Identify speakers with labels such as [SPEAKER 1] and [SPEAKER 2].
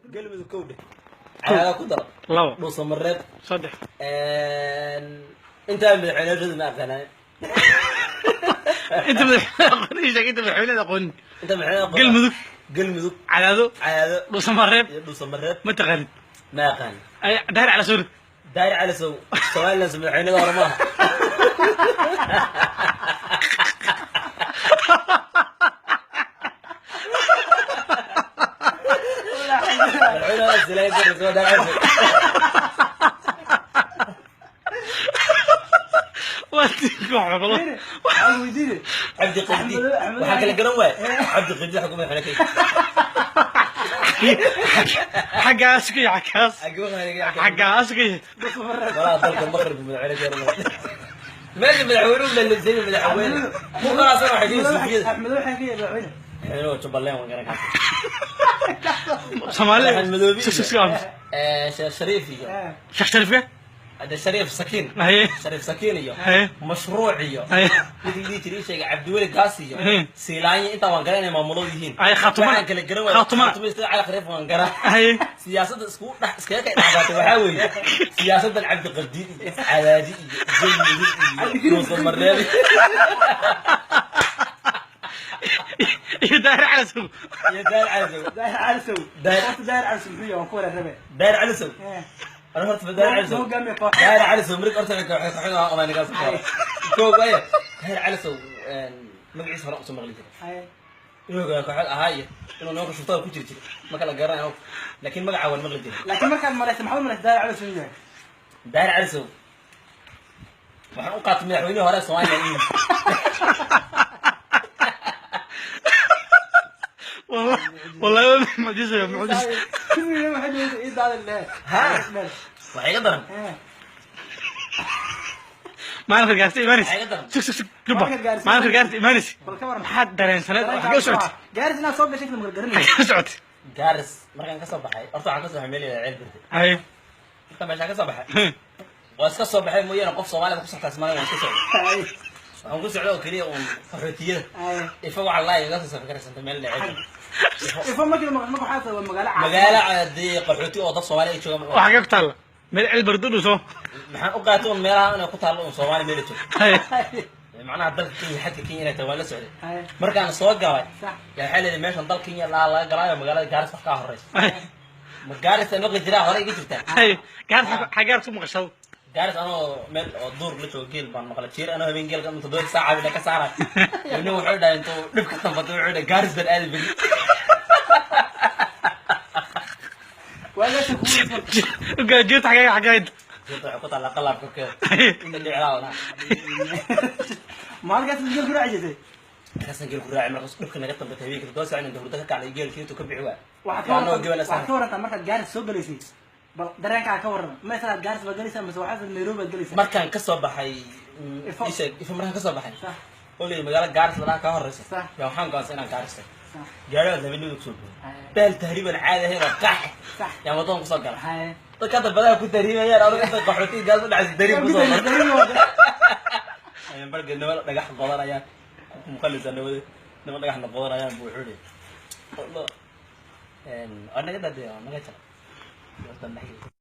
[SPEAKER 1] قلب كوده على قدر
[SPEAKER 2] لو
[SPEAKER 1] نوصل مرات
[SPEAKER 2] صدق
[SPEAKER 1] انت من الحين ما اقتنع
[SPEAKER 2] انت من ايش انت من الحين اقول
[SPEAKER 1] انت من الحين
[SPEAKER 2] قلب
[SPEAKER 1] قلب
[SPEAKER 2] على ذو
[SPEAKER 1] على ذو
[SPEAKER 2] نوصل مرات
[SPEAKER 1] نوصل مرات
[SPEAKER 2] ما تغني
[SPEAKER 1] ما قال
[SPEAKER 2] اي داير على سوري
[SPEAKER 1] داير على سو سؤال لازم الحين ورماها الحين بس لا يقدر يسوي ده عزل
[SPEAKER 2] واديك والله
[SPEAKER 1] عبد القدي وحق القروي عبد القدي حكم الحين كيف
[SPEAKER 2] حق اسكي عكاس حق اسكي
[SPEAKER 1] ولا ضلك المغرب من العراق ماشي من الحويرون اللي زين من الحويرون مو خلاص اروح اجيب سوفيد
[SPEAKER 3] احمد روح حكي يا بعيد
[SPEAKER 1] حلو تبلين وقرا
[SPEAKER 2] صومالي
[SPEAKER 1] شيخ شريفي
[SPEAKER 2] شيخ شريفه
[SPEAKER 1] هذا شريف سكين
[SPEAKER 2] اي
[SPEAKER 1] شريف سكين iyo
[SPEAKER 2] اي
[SPEAKER 1] مشروع iyo
[SPEAKER 2] اي
[SPEAKER 1] midii tiri sheegay Cabdiweli Gaas iyo Siilaanyi inta waan garanay maamulo yihiin
[SPEAKER 2] ay khatuma
[SPEAKER 1] kala garan
[SPEAKER 2] khatuma
[SPEAKER 1] ala khariif waan gara
[SPEAKER 2] ay
[SPEAKER 1] siyaasadda isku dhax iskaga ka dhaxaatay waxa weeye siyaasadda Cabdi Qadi Cadaadi iyo Muusal Marreebi
[SPEAKER 2] داير على سوق
[SPEAKER 1] داير على سوق
[SPEAKER 3] داير على سوق داير على سوق فيه وكل الربع
[SPEAKER 1] داير على سوق انا مرت في داير على سوق داير على سوق مريك ارتك حنا ما نقاس كو باي داير على سوق مقعيس هرق سو مغلي
[SPEAKER 3] اي
[SPEAKER 1] يوغا كحل هاي انه نوق شفتها ku jirtay ma kala garanay laakiin magaca wal maqli jiray
[SPEAKER 3] laakiin markaan mareysay maxaa mareysay daair على سوق
[SPEAKER 1] داير على سوق waxaan u qaatay madaxweynaha hore Soomaaliya
[SPEAKER 2] والله معجزه معجزه
[SPEAKER 3] كل يوم واحد يد على الله
[SPEAKER 1] ها waxay ka daran
[SPEAKER 2] ما انا رجعت ايمانس
[SPEAKER 1] waxay ka daran
[SPEAKER 2] شوف جبا ما انا رجعت ايمانس حد درين سنه حق سعودي
[SPEAKER 3] جالس انا صوب شكل مقدرني
[SPEAKER 2] حق سعودي
[SPEAKER 1] gaaris markaan ka soo baxay horta waxaan ka soo xameelay ceel birtay
[SPEAKER 2] اي
[SPEAKER 1] inta meesha ka soo baxay waa iska soo baxay mooyaan qof Soomaaliya ku saxtaas ma waan ka soo
[SPEAKER 3] اي
[SPEAKER 1] waxaan ku socdo oo kaliya oo qaxootiyada
[SPEAKER 3] اي
[SPEAKER 1] ifa waxa la iga soo fikirsan meel ceel
[SPEAKER 3] ifo markii ma xaafad waa
[SPEAKER 1] magaalo caadi qaxooti oo dad Soomaaliya ay joogaan
[SPEAKER 2] وحق قتل من البردود سو
[SPEAKER 1] maxaan u qaato meelaha inay ku taalo oo Soomaaliya meel joogo
[SPEAKER 2] اي
[SPEAKER 1] macnaha dalka Kenya xadka Kenya inay tahay la socday
[SPEAKER 3] اي
[SPEAKER 1] markaan soo galay
[SPEAKER 3] صح
[SPEAKER 1] yaa xalay meeshan dalka Kenya la galaayo magaalada Gaaris wax ka horeysa
[SPEAKER 2] اي
[SPEAKER 1] ma Gaaris ay noqon jiraa hore iga jirtaa
[SPEAKER 2] اي قاعد حقار سو مقشو
[SPEAKER 1] Gaaris anoo meel oo duur la joogo geel baan maqlay jiir anoo habeen geel ka inta dood saaca bila ka saaray inuu wuxuu dhahay intuu dhib ka tanbato wuxuu dhahay Gaaris baan aadi bigi
[SPEAKER 3] ولا شكو
[SPEAKER 2] جيت حقايد
[SPEAKER 1] jirta ku taala qalabka ka inta dhiclaawna
[SPEAKER 3] ما لقيت الجيل كله عجزه
[SPEAKER 1] kasan geel ku raacay markaas dhibka naga tanbatay habeenkii dood saaca inta ka kacay geelkiitu ka bixi waa
[SPEAKER 3] waxaa ka waranta markaad gaaris soo galaysay bal dareenkaa ka waran meesha gaaris ba galaysaa mise waxaad Nairobi galaysaa
[SPEAKER 1] markaan ka soo baxay ifa markaan ka soo baxay
[SPEAKER 3] صح
[SPEAKER 1] oo leeyahay magaala Gaaris la ka horeysa
[SPEAKER 3] صح
[SPEAKER 1] yaa waxaan go'aansan inaan Gaaris tago
[SPEAKER 3] صح
[SPEAKER 1] gaariga habeenimo ku soo beel tahriiban caadi ahayn oo qax
[SPEAKER 3] صح
[SPEAKER 1] yaa wadon ku soo gala
[SPEAKER 3] هاي
[SPEAKER 1] dadka badaha ku tahriibayaan oo inta qaxooti gaas u dhacay dariiq ku soo ayaan barga nabad dhagax qodanayaan muqallisa nabad dhagax qodanayaan buu xuri والله anaga dadaya anaga jara